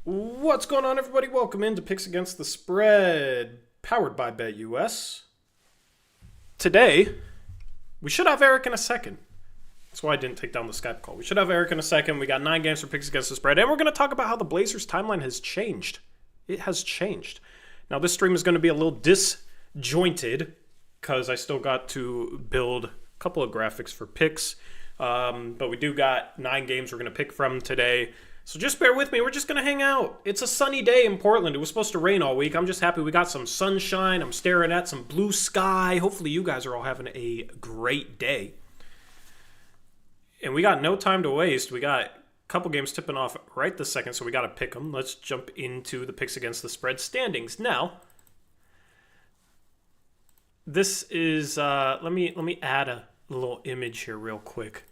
What's going on, everybody? Welcome into Picks Against the Spread, powered by BetUS. Today, we should have Eric in a second. That's why I didn't take down the Skype call. We should have Eric in a second. We got 9 games for Picks Against the Spread, and we're going to talk about how the Blazers' timeline has changed. It has changed. Now, this stream is going to be a little disjointed because I still got to build a couple of graphics for picks, but we do got 9 games we're going to pick from today. So just bear with me. We're just going to hang out. It's a sunny day in Portland. It was supposed to rain all week. I'm just happy we got some sunshine. I'm staring at some blue sky. Hopefully you guys are all having a great day. And we got no time to waste. We got a couple games tipping off right this second, so we got to pick them. Let's jump into the Picks Against the Spread standings. Now, this is, let me add a little image here real quick.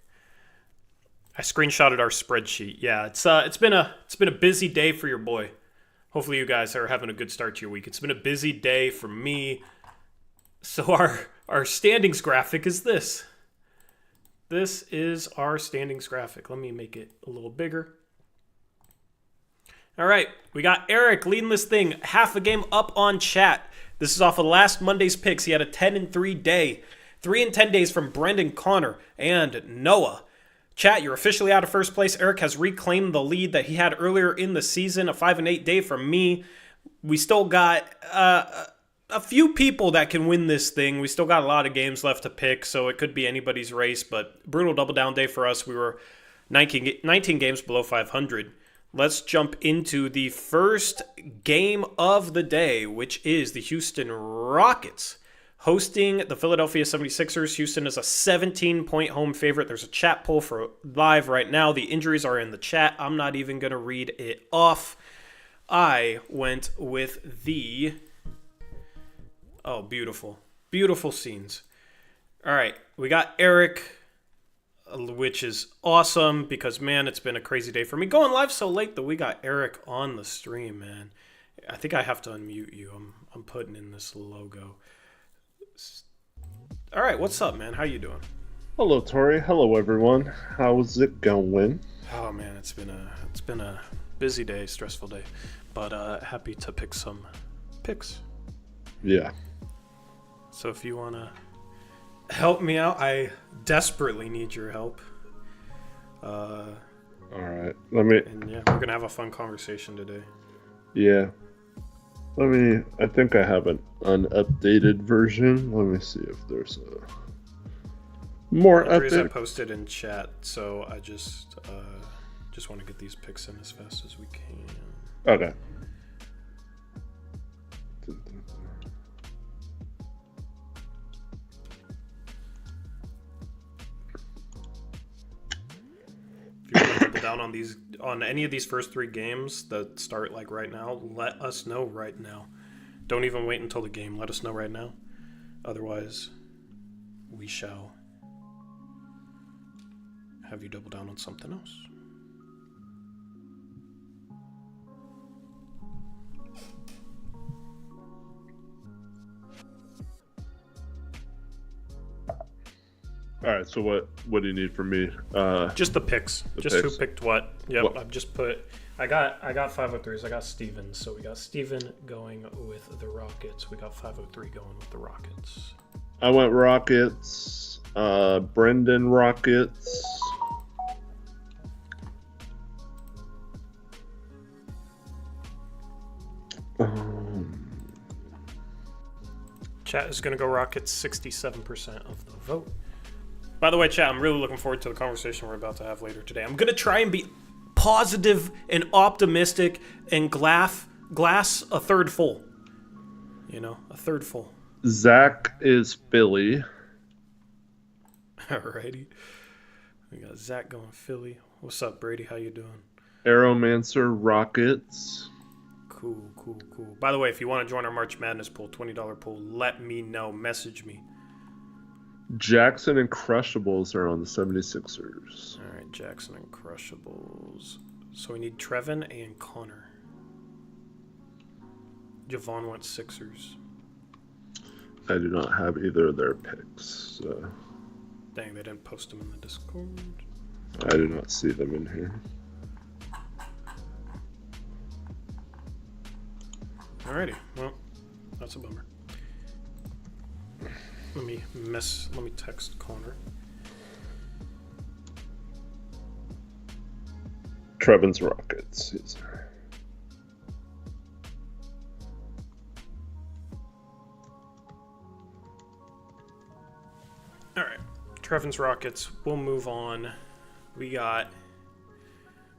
I screenshotted our spreadsheet. Yeah, it's been a busy day for your boy. Hopefully you guys are having a good start to your week. It's been a busy day for me. So our standings graphic is this. This is our standings graphic. Let me make it a little bigger. All right, we got Eric leading this thing, half a game up on chat. This is off of last Monday's picks. He had a 10-3 day. 3 and 10 days from Brendan, Connor, and Noah. Chat, you're officially out of first place. Eric has reclaimed the lead that he had earlier in the season, a 5-8 day from me. We still got a few people that can win this thing. We still got a lot of games left to pick, so it could be anybody's race, but brutal double down day for us. We were 19 games below 500. Let's jump into the first game of the day, which is the Houston Rockets hosting the Philadelphia 76ers. Houston is a 17-point home favorite. There's a chat poll for live right now. The injuries are in the chat. I'm not even going to read it off. I went with the... Oh, beautiful. Beautiful scenes. All right, we got Eric, which is awesome because, man, it's been a crazy day for me. Going live so late that we got Eric on the stream, man. I think I have to unmute you. I'm putting in this logo. All right, what's up, man? How you doing? Hello, Tori. Hello, everyone. How's it going? Oh man, it's been a busy day, stressful day, but happy to pick some picks. Yeah. So if you wanna help me out, I desperately need your help. All right. Let me. And yeah, we're gonna have a fun conversation today. Yeah. I think I have an unupdated version. Let me see if there's a more updated. I posted in chat, so I just want to get these picks in as fast as we can. Okay. If you want to double down on any of these first 3 games that start like right now, let us know right now. Don't even wait until the game. Let us know right now. Otherwise, we shall have you double down on something else. All right. So what do you need from me? Just the picks. Picks. Who picked what. Yep. What? I've just put. I got 503s. I got Steven. So we got Steven going with the Rockets. We got 503 going with the Rockets. I went Rockets. Brendan Rockets. Chat is going to go Rockets, 67% of the vote. By the way, chat, I'm really looking forward to the conversation we're about to have later today. I'm going to try and be positive and optimistic and glass a third full. You know, a third full. Zach is Philly. Alrighty. We got Zach going Philly. What's up, Brady? How you doing? Aeromancer Rockets. Cool. By the way, if you want to join our March Madness pool, $20 pool, let me know. Message me. Jackson and Crushables are on the 76ers. All right, Jackson and Crushables. So we need Trevin and Connor. Javon went Sixers. I do not have either of their picks. So. Dang, they didn't post them in the Discord. I do not see them in here. Alrighty. Well, that's a bummer. Let me text Connor. Trevin's Rockets. Alright. Trevin's Rockets. We'll move on. We got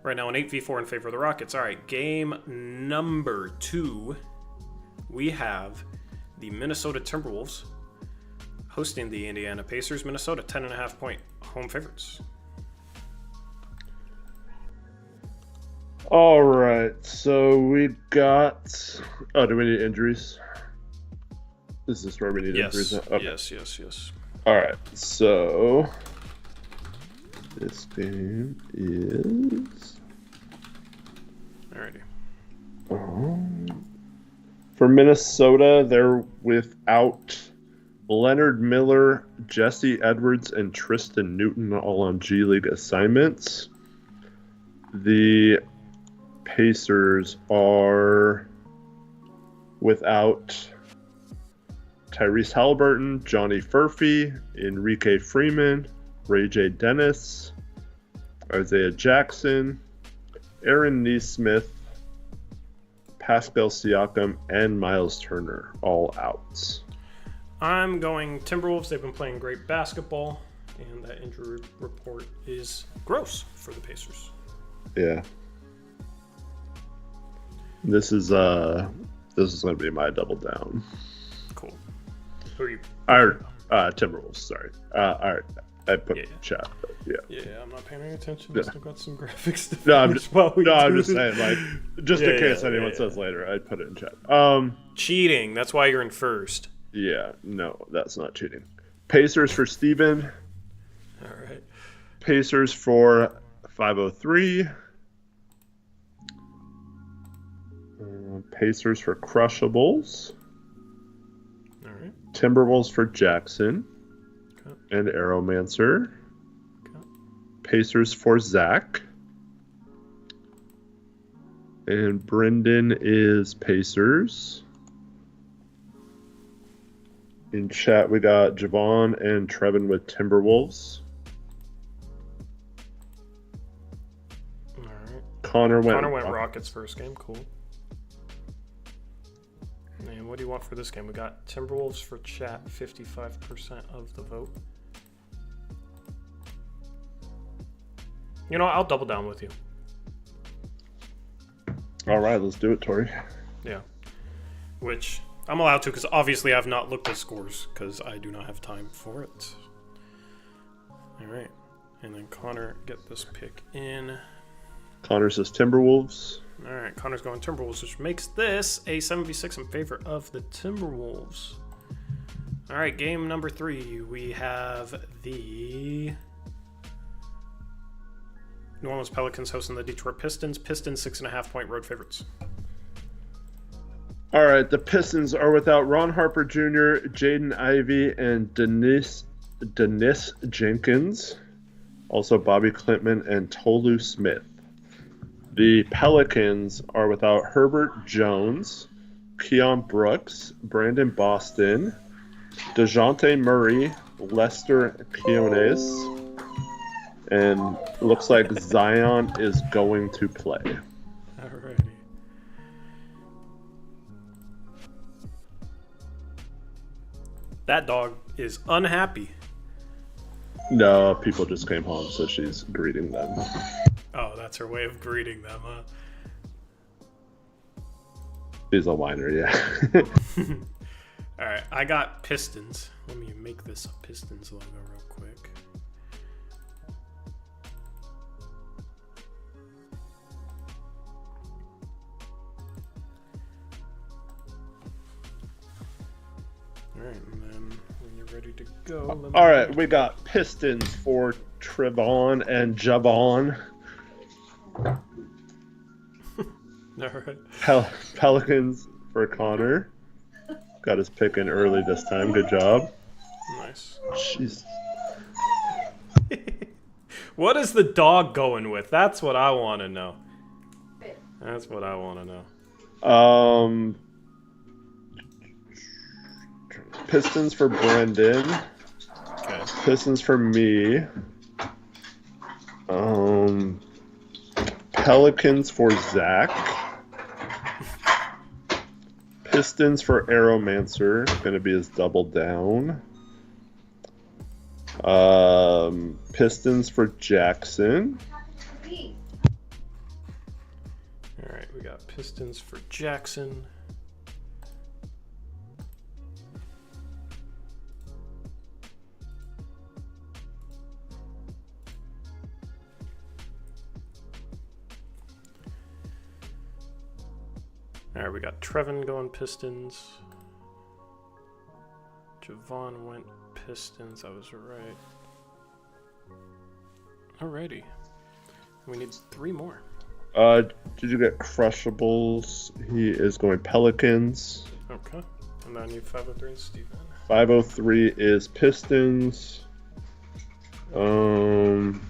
right now an 8v4 in favor of the Rockets. Alright, game number 2. We have the Minnesota Timberwolves hosting the Indiana Pacers. Minnesota 10.5-point home favorites. All right, so we got. Oh, do we need injuries? Is this where we need injuries? Okay. Yes. All right, so this game is. Alrighty. For Minnesota, they're without Leonard Miller, Jesse Edwards, and Tristan Newton, all on G League assignments. The Pacers are without Tyrese Halliburton, Johnny Furphy, Enrique Freeman, Ray J. Dennis, Isaiah Jackson, Aaron Nesmith, Pascal Siakam, and Miles Turner, all outs. I'm going Timberwolves. They've been playing great basketball, and that injury report is gross for the Pacers. Yeah. This is going to be my double down. Cool. Who are you? Timberwolves. Sorry. All right. I put in chat. But Yeah, I'm not paying any attention. I still got some graphics to No, I'm finish just, while we I'm do just saying, like, just in case anyone says later, I'd put it in chat. Cheating. That's why you're in first. Yeah, no, that's not cheating. Pacers for Steven. All right. Pacers for 503. Pacers for Crushables. All right. Timberwolves for Jackson. Okay. And Aeromancer. Okay. Pacers for Zach. And Brendan is Pacers. In chat, we got Javon and Trevin with Timberwolves. All right. Connor went Rockets first game. Cool. And what do you want for this game? We got Timberwolves for chat, 55% of the vote. You know, I'll double down with you. All right, let's do it, Tori. Yeah. Which I'm allowed to because obviously I've not looked at scores because I do not have time for it. All right. And then Connor, get this pick in. Connor says Timberwolves. All right, Connor's going Timberwolves, which makes this a 7v6 in favor of the Timberwolves. All right, game number 3. We have the New Orleans Pelicans hosting the Detroit Pistons. Pistons 6.5-point road favorites. All right, the Pistons are without Ron Harper Jr., Jaden Ivey, and Dennis Jenkins. Also Bobby Klintman and Tolu Smith. The Pelicans are without Herbert Jones, Keon Brooks, Brandon Boston, DeJounte Murray, Lester Quinones, and looks like Zion is going to play. Alrighty. That dog is unhappy. No, people just came home, so she's greeting them. Oh, that's her way of greeting them, huh? She's a whiner, yeah. All right, I got Pistons. Let me make this a Pistons logo real quick. All right, and then when you're ready to go... All right, we got Pistons for Trevon and Javon. All right. Pelicans for Connor. Got his pick in early this time. Good job. Nice. Jeez. What is the dog going with? That's what I want to know. That's what I want to know. Pistons for Brendan. Okay. Pistons for me. Pelicans for Zach. Pistons for Aeromancer. Gonna be his double down. Pistons for Jackson. All right, we got Pistons for Jackson. All right, we got Trevin going Pistons. Javon went Pistons. I was right. Alrighty. We need 3 more. Did you get Crushables? He is going Pelicans. Okay. And then I need 503 and Steven. 503 is Pistons.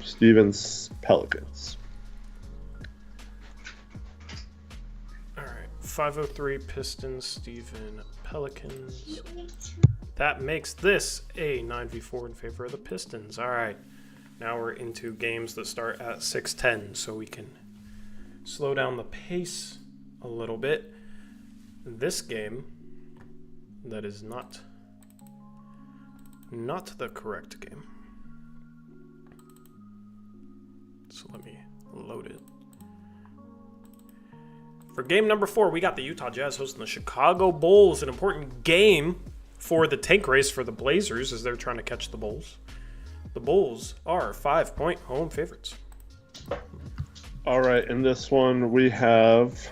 Steven's Pelicans. Alright. 503 Pistons, Steven Pelicans. That makes this a 9v4 in favor of the Pistons. Alright. Now we're into games that start at 6:10, so we can slow down the pace a little bit. This game, that is not the correct game. So let me load it. For game number 4, we got the Utah Jazz hosting the Chicago Bulls, an important game for the tank race for the Blazers as they're trying to catch the Bulls. The Bulls are 5-point home favorites. All right, in this one we have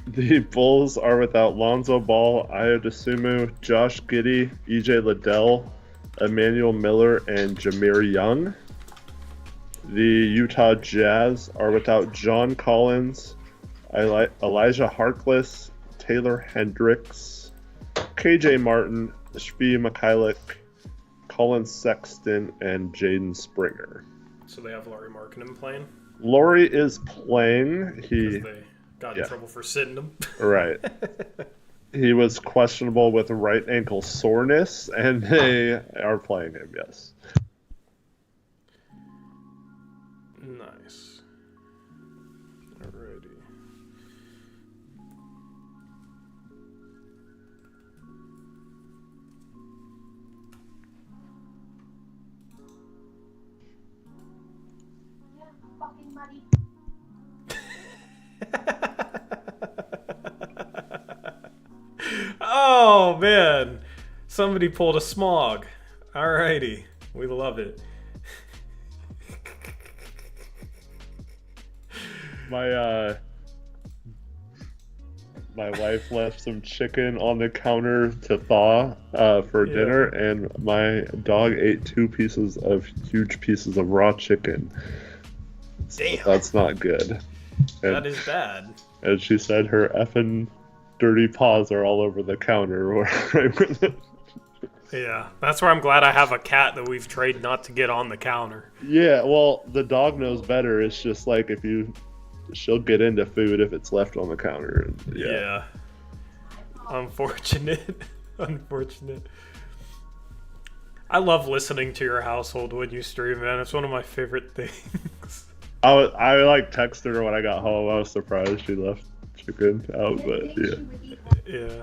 the Bulls are without Lonzo Ball, Ayo Dosunmu, Josh Giddey, EJ Liddell, Emmanuel Miller, and Jameer Young. The Utah Jazz are without John Collins, Elijah Harkless, Taylor Hendricks, KJ Martin, Shvi Mikhailiuk, Colin Sexton, and Jaden Springer. So they have Laurie Markkinen playing? Laurie is playing. Because they got in trouble for sitting him. Right. He was questionable with right ankle soreness, and they are playing him, yes. Nice. Alrighty. Fucking muddy. Oh, man. Somebody pulled a smog. Alrighty. We love it. My wife left some chicken on the counter to thaw for dinner, and my dog ate 2 huge pieces of raw chicken. Damn. That's not good. And, That is bad. and she said her effing dirty paws are all over the counter. Right with it. Yeah, that's where I'm glad I have a cat that we've trained not to get on the counter. Yeah, well, the dog knows better. It's just like she'll get into food if it's left on the counter. And, Yeah. Unfortunate. Unfortunate. I love listening to your household when you stream, man. It's one of my favorite things. I like texted her when I got home. I was surprised she left chicken out, but yeah. Yeah.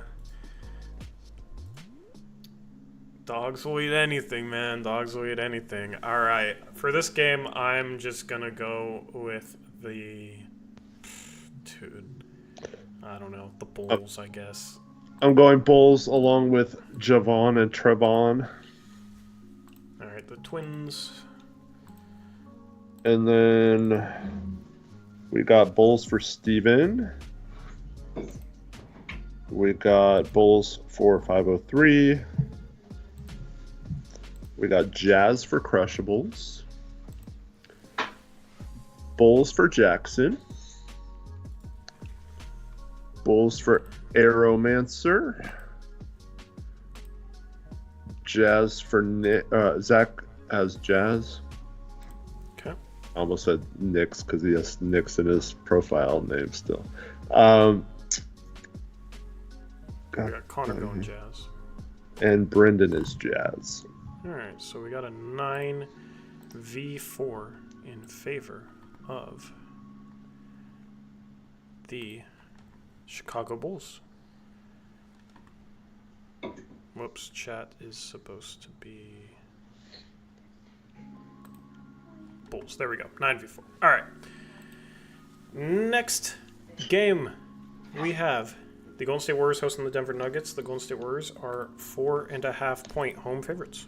Dogs will eat anything, man. Dogs will eat anything. All right. For this game, I'm just going to go with the... Dude. I don't know. The Bulls, I guess. I'm going Bulls along with Javon and Trevon. All right. The Twins. And then we got Bulls for Steven. We got Bulls for 503. We got Jazz for Crushables. Bulls for Jackson. Bulls for Aeromancer. Jazz for Nick. Zach has Jazz. Okay. I almost said Knicks because he has Knicks in his profile name still. We got Connor going Jazz. And Brendan is Jazz. Alright, so we got a 9v4 in favor of the Chicago Bulls. Whoops, chat is supposed to be Bulls. There we go. 9v4. Alright. Next game, we have the Golden State Warriors hosting the Denver Nuggets. The Golden State Warriors are 4.5-point home favorites.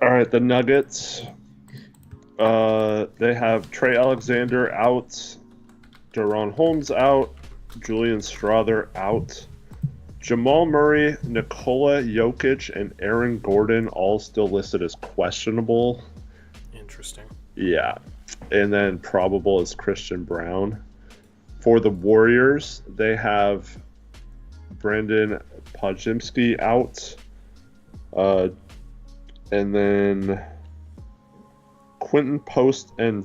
All right, the Nuggets. They have Trey Alexander out, Deron Holmes out, Julian Strawther out, Jamal Murray, Nikola Jokic, and Aaron Gordon all still listed as questionable. Interesting. Yeah. And then probable is Christian Brown. For the Warriors, they have Brandon Podziemski out. And then Quentin Post and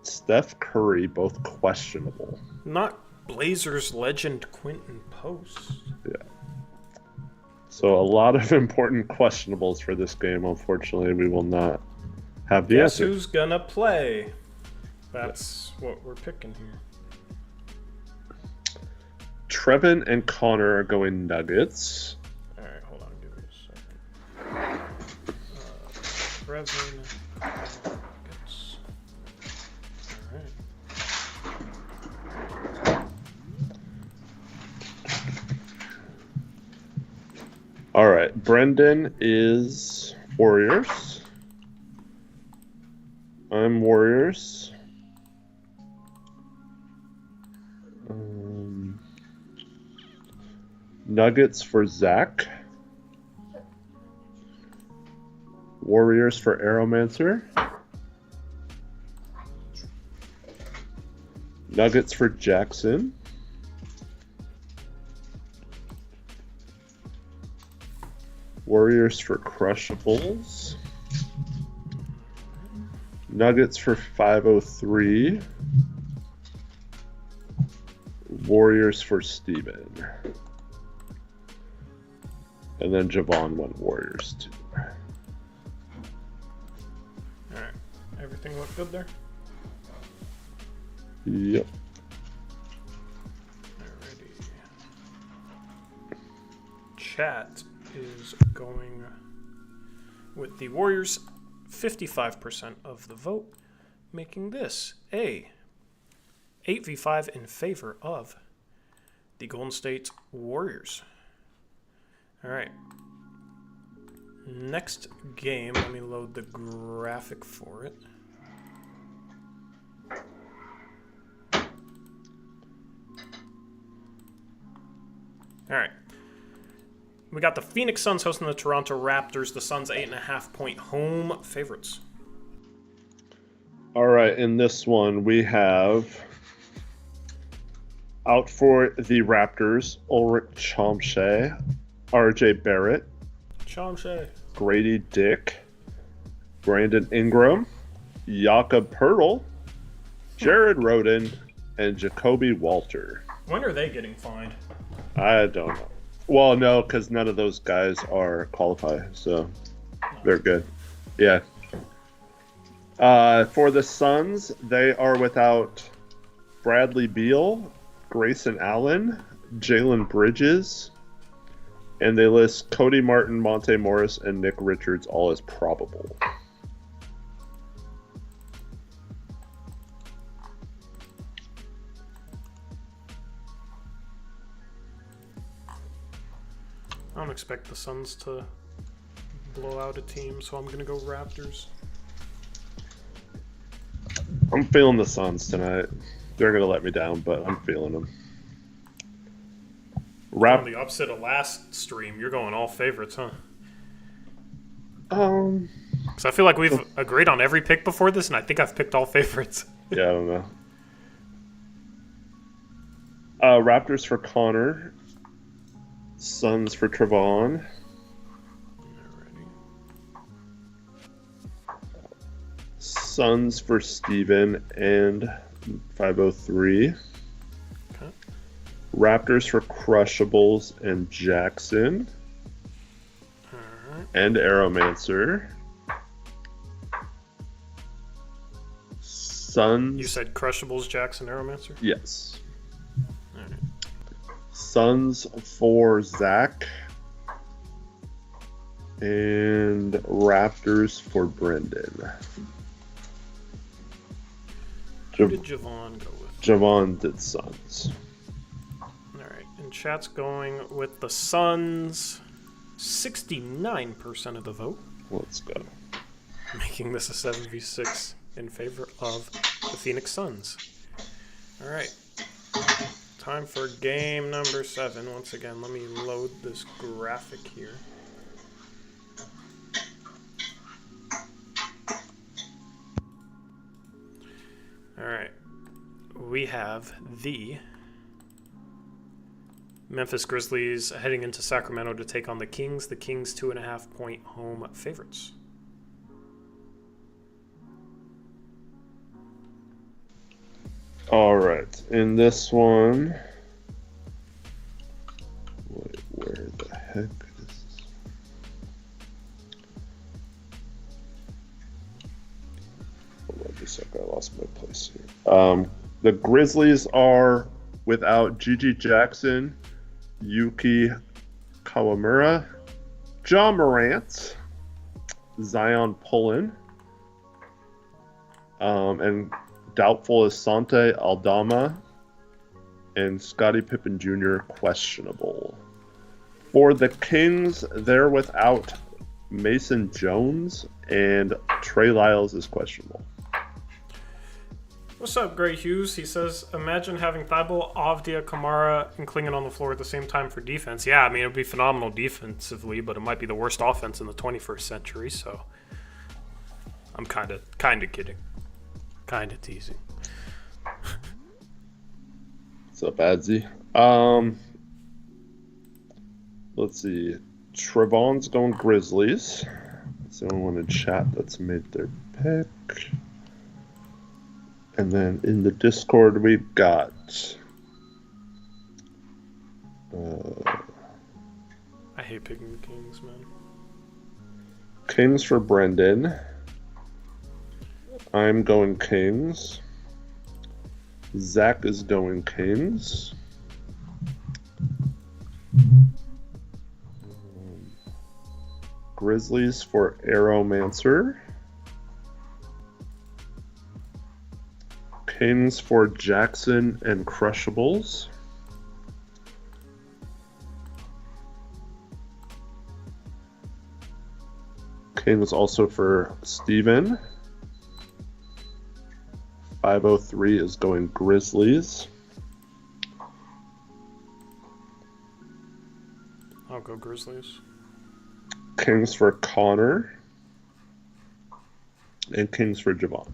Steph Curry both questionable. Not Blazers legend Quentin Post. Yeah. So a lot of important questionables for this game. Unfortunately, we will not have the Guess answer. who's gonna play? That's what we're picking here. Trevin and Connor are going Nuggets. Alright, hold on, give me a second. Trevin, Nuggets. All right. Brendan is Warriors. I'm Warriors. Nuggets for Zach. Warriors for Aeromancer. Nuggets for Jackson. Warriors for Crushables. Nuggets for 503. Warriors for Steven. And then Javon went Warriors too. Alright. Everything look good there? Yep. Alrighty. Chat is going with the Warriors, 55% of the vote, making this a 8v5 in favor of the Golden State Warriors. All right. Next game, let me load the graphic for it. All right. We got the Phoenix Suns hosting the Toronto Raptors. The Suns 8.5-point home favorites. All right, in this one we have out for the Raptors, Ulrich Chomshay, RJ Barrett, Chomshay, Grady Dick, Brandon Ingram, Jakob Pertl, Jared Roden, and Jacoby Walter. when are they getting fined? I don't know. Well, no, because none of those guys are qualified, so they're good. Yeah. For the Suns, they are without Bradley Beal, Grayson Allen, Jalen Bridges, and they list Cody Martin, Monte Morris, and Nick Richards all as probable. I don't expect the Suns to blow out a team, so I'm going to go Raptors. I'm feeling the Suns tonight. They're going to let me down, but I'm feeling them. On the opposite of last stream, you're going all favorites, huh? Because I feel like we've agreed on every pick before this, and I think I've picked all favorites. Yeah, I don't know. Raptors for Connor. Suns for Trevon. Suns for Steven and 503. Raptors for Crushables and Jackson. Alright. And Aeromancer. Suns. You said Crushables, Jackson, Aeromancer? Yes. Alright. Suns for Zach. And Raptors for Brendan. Who did Javon go with? Javon did Suns. Alright, and chat's going with the Suns. 69% of the vote. Let's go. Making this a 7v6 in favor of the Phoenix Suns. Alright. Time for game number 7. Once again, let me load this graphic here. Alright. We have the Memphis Grizzlies heading into Sacramento to take on the Kings. The Kings 2.5-point home favorites. All right. In this one, wait, where the heck is this? Hold on just a sec. I lost my place here. The Grizzlies are without Gigi Jackson, Yuki Kawamura, John Morant, Zion Pullen, and doubtful is Sante Aldama, and Scottie Pippen Jr. questionable. For the Kings, they're without Mason Jones, and Trey Lyles is questionable. What's up, Gray Hughes? He says, imagine having Thibault, Avdia, Kamara, and Klingon on the floor at the same time for defense. Yeah, I mean, it would be phenomenal defensively, but it might be the worst offense in the 21st century, so I'm kind of kidding. Kind of teasing. What's up, Adzi? Let's see. Trevon's going Grizzlies. That's the only one in chat that's made their pick. And then in the Discord, we've got I hate picking the Kings, man. Kings for Brendan. I'm going Kings. Zach is going Kings. Grizzlies for Aeromancer. Kings for Jackson and Crushables. Kings also for Steven. 503 is going Grizzlies. I'll go Grizzlies. Kings for Connor. And Kings for Javon.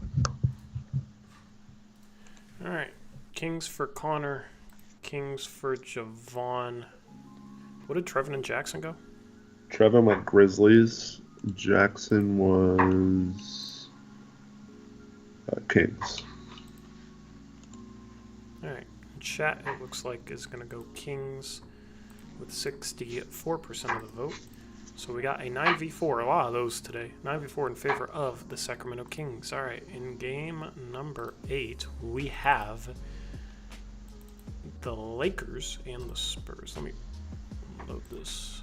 Alright. Kings for Connor. Kings for Javon. What did Trevin and Jackson go? Trevin went Grizzlies. Jackson was Kings. Alright. Chat, it looks like, is going to go Kings with 64% of the vote. So we got a 9v4, a lot of those today. 9v4 in favor of the Sacramento Kings. Alright, in game number 8, we have the Lakers and the Spurs. Let me load this.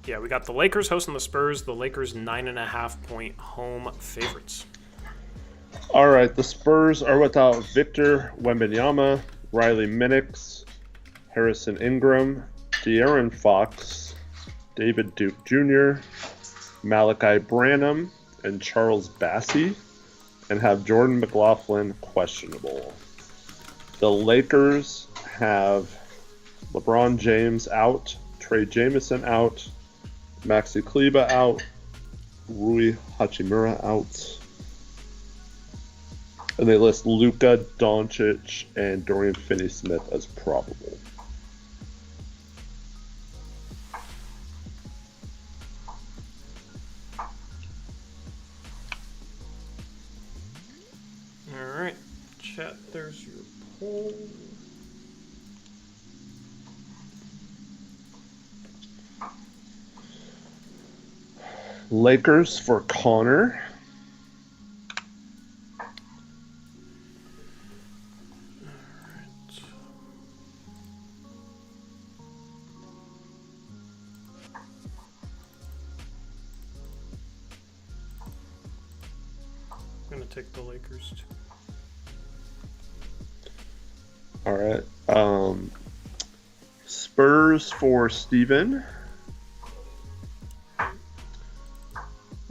Yeah, we got the Lakers hosting the Spurs. The Lakers 9.5-point home favorites. All right, the Spurs are without Victor Wembanyama, Riley Minix, Harrison Ingram, De'Aaron Fox, David Duke Jr., Malachi Branham, and Charles Bassey, and have Jordan McLaughlin questionable. The Lakers have LeBron James out, Trey Jamison out, Maxi Kleber out, Rui Hachimura out. And they list Luka Doncic and Dorian Finney-Smith as probable. Alright, chat, there's your poll. Lakers for Connor. I'm going to take the Lakers too. All right. Spurs for Steven.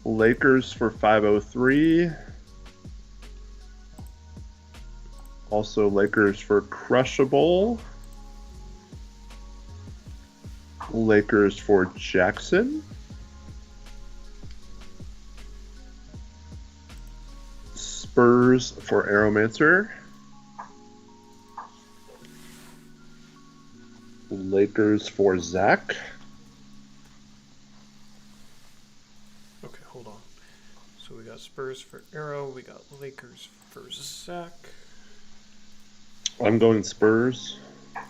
Lakers for 503. Also Lakers for Crushable. Lakers for Jackson. Spurs for Aeromancer. Lakers for Zach. Okay, hold on. So we got Spurs for Arrow. We got Lakers for Zach. I'm going Spurs. Alright,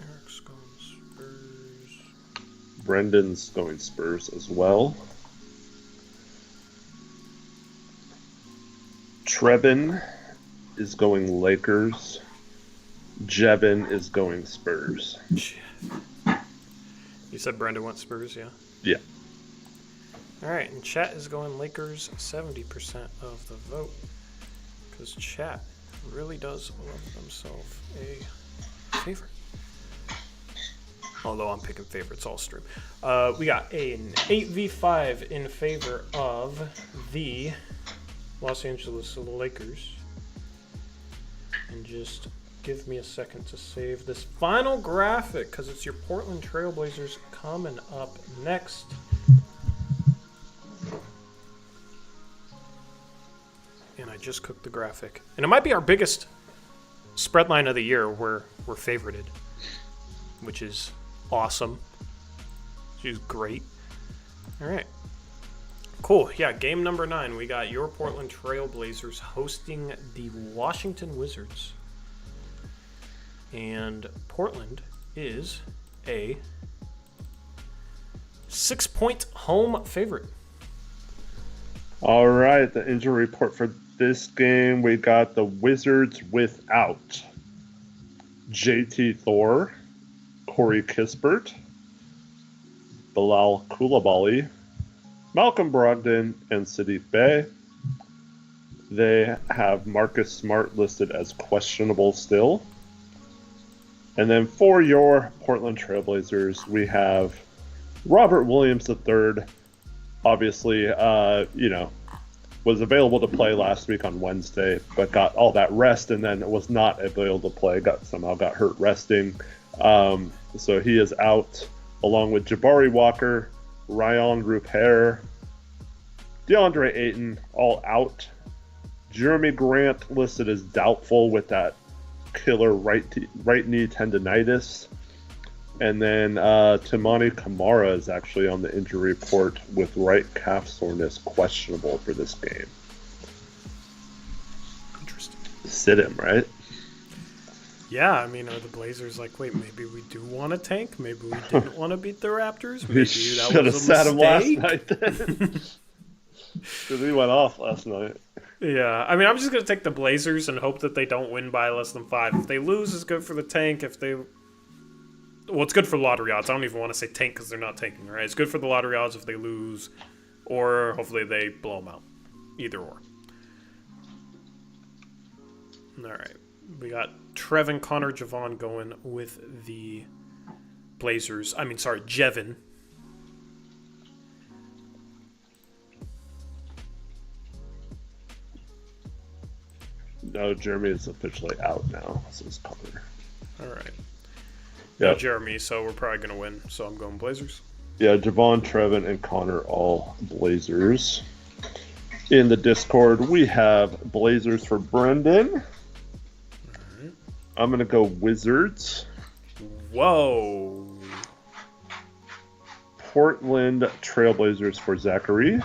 Eric's going Spurs. Brendan's going Spurs as well. Trevin is going Lakers. Jevin is going Spurs. You said Brandon went Spurs, yeah? Yeah. Alright, and chat is going Lakers 70% of the vote. Because chat really does love themselves a favorite. Although I'm picking favorites all stream. We got an 8v5 in favor of the Los Angeles Lakers. And just give me a second to save this final graphic because it's your Portland Trailblazers coming up next. And I just cooked the graphic. And it might be our biggest spread line of the year where we're favorited, which is awesome. Which is great. All right. Cool. Yeah, game number 9. We got your Portland Trailblazers hosting the Washington Wizards. And Portland is a 6-point home favorite. All right, the injury report for this game, we got the Wizards without JT Thor, Corey Kispert, Bilal Coulibaly, Malcolm Brogdon, and Sadiq Bey. They have Marcus Smart listed as questionable still. And then for your Portland Trailblazers, we have Robert Williams III. Obviously, was available to play last week on Wednesday, but got all that rest and then was not available to play. Somehow got hurt resting. So he is out, along with Jabari Walker, Ryan Rupert, DeAndre Ayton, all out. Jeremy Grant listed as doubtful with that killer right knee tendonitis. And then Timani Kamara is actually on the injury report with right calf soreness, questionable for this game. Interesting. Sit him, right? Yeah, I mean, are the Blazers like, wait, maybe we do want to tank? Maybe we didn't want to beat the Raptors? Maybe We that should have was a sat him last mistake? night then. Because he went off last night. Yeah, I mean, I'm just going to take the Blazers and hope that they don't win by less than 5. If they lose, it's good for the tank. If they... Well, it's good for lottery odds. I don't even want to say tank because they're not tanking, right? It's good for the lottery odds if they lose, or hopefully they blow them out. Either or. All right. We got Trevin, Connor, Javon going with the Blazers. Jevin. No, Jeremy is officially out now. So it's Connor. All right. Yeah, Jeremy, so we're probably going to win. So I'm going Blazers. Yeah, Javon, Trevin, and Connor all Blazers. In the Discord, we have Blazers for Brendan. Right. I'm going to go Wizards. Whoa. Portland Trailblazers for Zachary.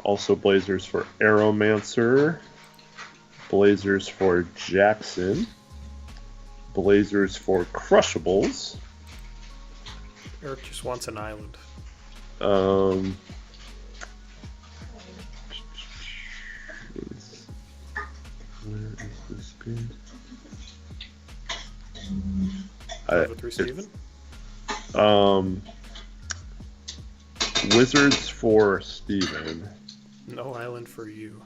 Also Blazers for Aeromancer. Blazers for Jackson. Blazers for Crushables. Eric just wants an island. Um, where is this good? 503 Steven? Wizards for Steven. No island for you.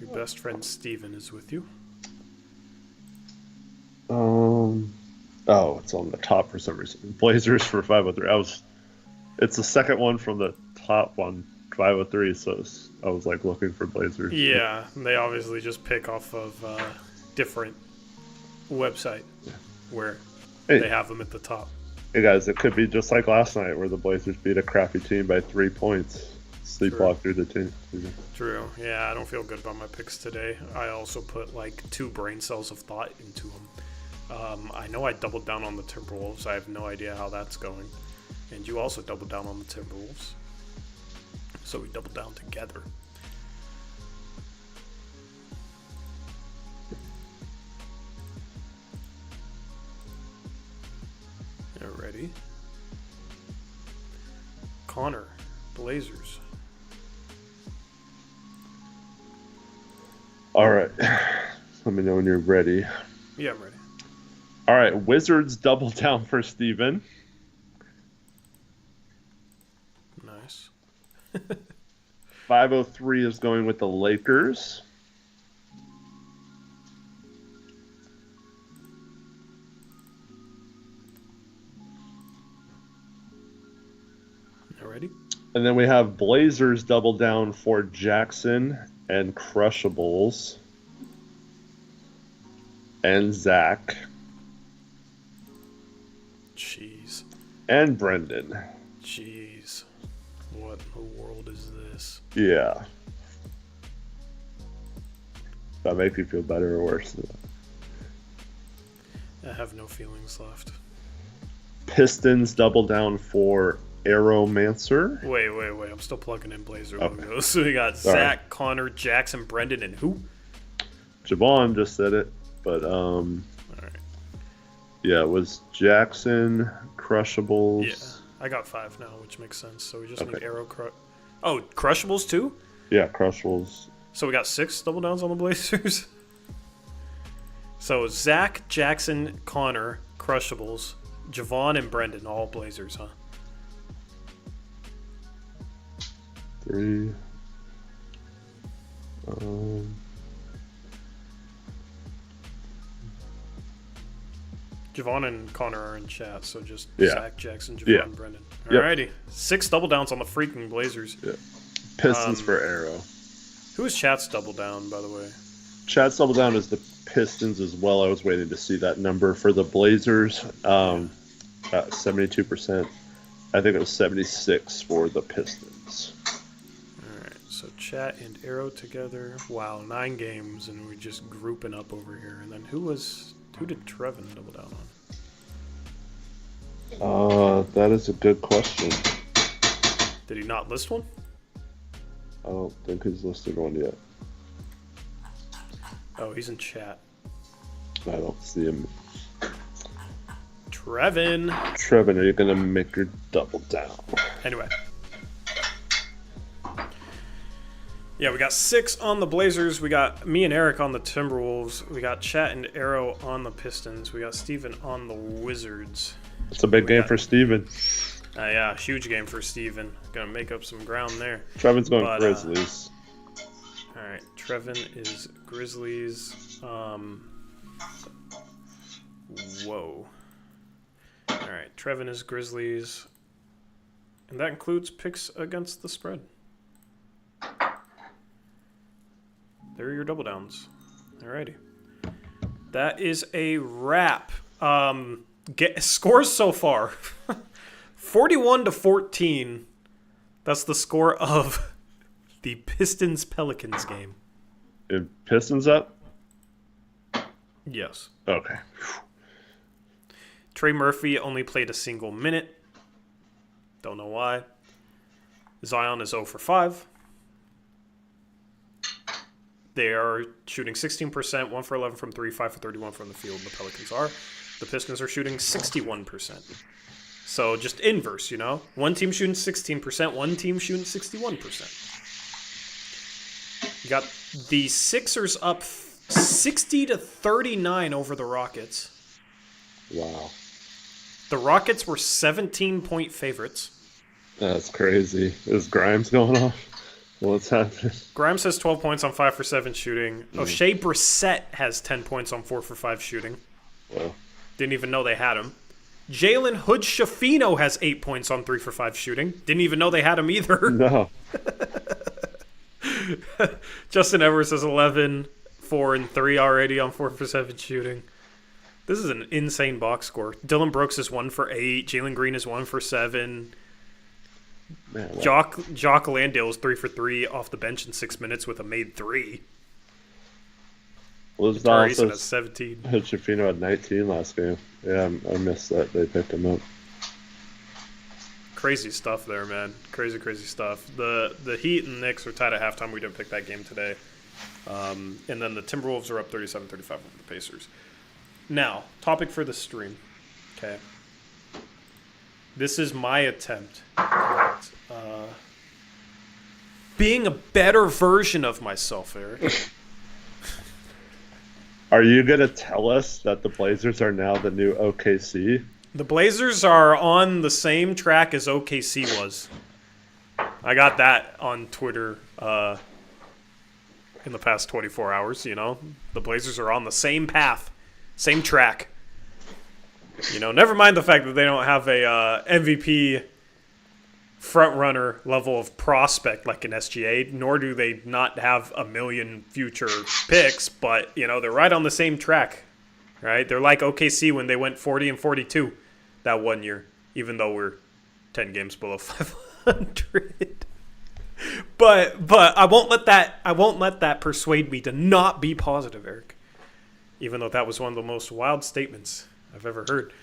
Your best friend Steven is with you. Oh, it's on the top for some reason. Blazers for 503. It's the second one from the top one, 503. So I was like looking for Blazers. Yeah, they obviously just pick off of different website where they have them at the top. Hey guys, it could be just like last night where the Blazers beat a crappy team by 3 points. Sleepwalk through the team. True. Yeah, I don't feel good about my picks today. I also put like 2 brain cells of thought into them. I know I doubled down on the Timberwolves. I have no idea how that's going. And you also doubled down on the Timberwolves. So we doubled down together. Alrighty. Connor, Blazers. All right. Let me know when you're ready. Yeah, I'm ready. All right. Wizards double down for Steven. Nice. 503 is going with the Lakers. Alrighty. And then we have Blazers double down for Jackson and Crushables and Zach Jeez. and Brendan. Jeez. What in the world is this? Yeah. That make you feel better or worse? I have no feelings left. Pistons double down for Aeromancer. Wait. I'm still plugging in Blazer Okay. logos. So we got Zach, Connor, Jackson, Brendan, and who? Javon just said it, but Alright. yeah, it was Jackson, Crushables. Yeah. I got 5 now, which makes sense. So we just need Oh, Crushables too? Yeah, Crushables. So we got 6 double downs on the Blazers. So Zach, Jackson, Connor, Crushables, Javon, and Brendan, all Blazers, huh? 3. Javon and Connor are in chat, so just Yeah. Zach, Jackson, Javon, Yeah. and Brendan. Yep. Alrighty. 6 double downs on the freaking Blazers. Yeah. Pistons for Arrow. Who is chat's double down, by the way? Chad's double down is the Pistons as well. I was waiting to see that number for the Blazers. 72%. I think it was 76 for the Pistons. Alright, so chat and Arrow together. Wow, 9 games, and we're just grouping up over here. And then who did Trevin double down on? That is a good question. Did he not list one? I don't think he's listed one yet. Oh, he's in chat. I don't see him. Trevin. Trevin, are you going to make your double down? Anyway. Yeah, we got 6 on the Blazers. We got me and Eric on the Timberwolves. We got Chat and Arrow on the Pistons. We got Steven on the Wizards. It's a big game for Steven. Yeah, huge game for Steven. Gonna make up some ground there. Trevin's going Grizzlies. Alright, Trevin is Grizzlies. Whoa. Alright, Trevin is Grizzlies. And that includes picks against the spread. There are your double downs. Alrighty. That is a wrap. Scores so far. 41-14. That's the score of the Pistons-Pelicans game. And Pistons up? Yes. Okay. Trey Murphy only played a single minute. Don't know why. Zion is 0 for 5. They are shooting 16%, 1 for 11 from 3, 5 for 31 from the field. The Pelicans are. The Pistons are shooting 61%. So just inverse, One team shooting 16%, one team shooting 61%. You got the Sixers up 60-39 over the Rockets. Wow. The Rockets were 17-point favorites. That's crazy. Is Grimes going off? What's happening? Grimes has 12 points on 5 for 7 shooting. O'Shea Brissett has 10 points on 4 for 5 shooting. Well, Didn't even know they had him. Jalen Hood-Schifino has 8 points on 3 for 5 shooting. Didn't even know they had him either. no. Justin Edwards has 11, 4 and 3 already on 4 for 7 shooting. This is an insane box score. Dylan Brooks is 1 for 8. Jalen Green is 1 for 7. Man, Jock Landale is 3 for 3 off the bench in 6 minutes with a made 3. Was Grayson also has 17. Schifino had 19 last game. Yeah, I missed that. They picked him up. Crazy stuff there, man. Crazy stuff. The Heat and Knicks are tied at halftime. We didn't pick that game today. And then the Timberwolves are up 37-35 over the Pacers. Now, topic for the stream. Okay. This is my attempt at being a better version of myself, Eric. Are you going to tell us that the Blazers are now the new OKC? The Blazers are on the same track as OKC was. I got that on Twitter in the past 24 hours, The Blazers are on the same path, same track. Never mind the fact that they don't have a MVP front-runner level of prospect like an SGA, nor do they not have a million future picks, but, they're right on the same track, right? They're like OKC when they went 40-42 that one year, even though we're 10 games below 500. But I won't let that persuade me to not be positive, Eric, even though that was one of the most wild statements I've ever heard.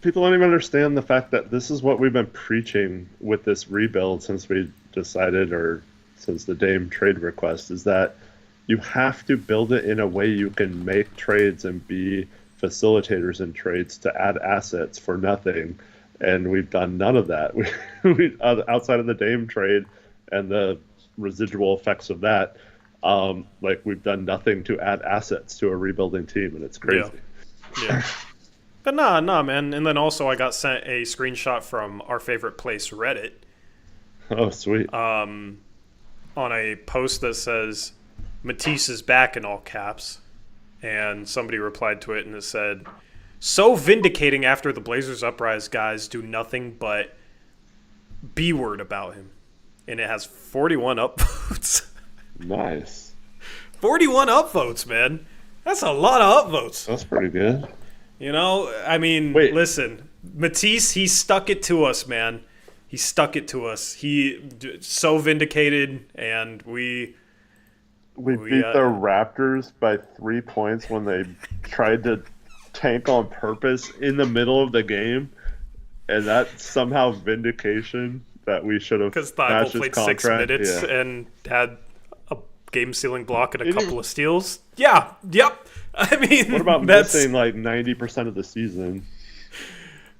People don't even understand the fact that this is what we've been preaching with this rebuild since we decided, or since the Dame trade request, is that you have to build it in a way you can make trades and be facilitators in trades to add assets for nothing. And we've done none of that. We outside of the Dame trade and the residual effects of that, we've done nothing to add assets to a rebuilding team, and it's crazy. Yeah. But nah, man. And then also I got sent a screenshot from our favorite place, Reddit. Oh, sweet. On a post that says, Matisse is back in all caps. And somebody replied to it and it said, so vindicating after the Blazers Uprise guys do nothing but B-word about him. And it has 41 upvotes. Nice. 41 upvotes, man. That's a lot of upvotes. That's pretty good. Wait. Listen, Matisse, he stuck it to us, man. He stuck it to us. So vindicated, and we beat the Raptors by 3 points when they tried to tank on purpose in the middle of the game, and that's somehow vindication that we should have. Because Thibault played 6 minutes and had a game-sealing block and a couple of steals. Yeah, yep. I mean, what about missing 90% of the season?